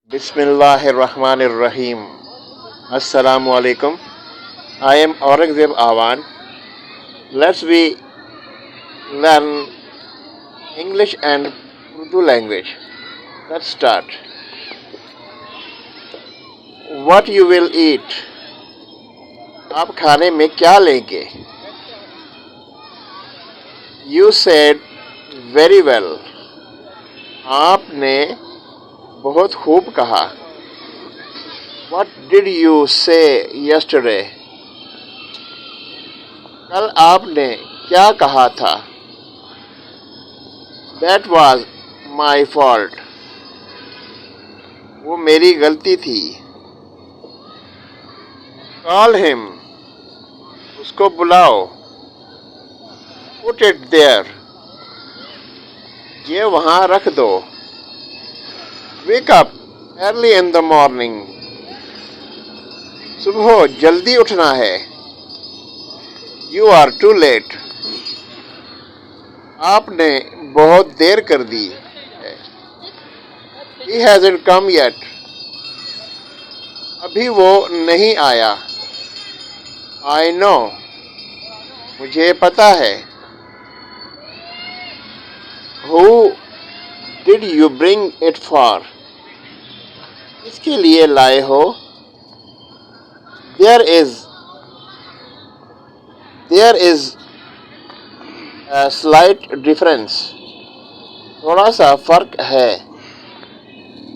Bismillahirrahmanirrahim. Assalamu alaikum. I am Aurangzeb Awan. Let's we learn English and Urdu language. Let's start. What you will eat? आप खाने में क्या लेंगे? You said very well. आपने बहुत खूब कहा. What did you say yesterday? कल आपने क्या कहा था? That was my fault. वो मेरी गलती थी. Call him. उसको बुलाओ. Put it there. ये वहाँ रख दो. Wake up early in the morning. सुबह जल्दी उठना है. You are too late. आपने बहुत देर कर दी है. He hasn't come yet. अभी वो नहीं आया. I know. मुझे पता है. Who did you bring it for? किसके लिए लाए हो? There is a slight difference. थोड़ा सा फर्क है.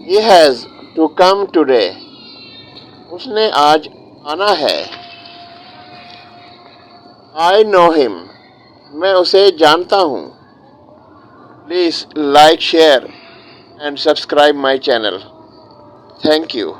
He has to come today. उसने आज आना है. I know him. मैं उसे जानता हूँ. Please like, share and subscribe my channel. Thank you.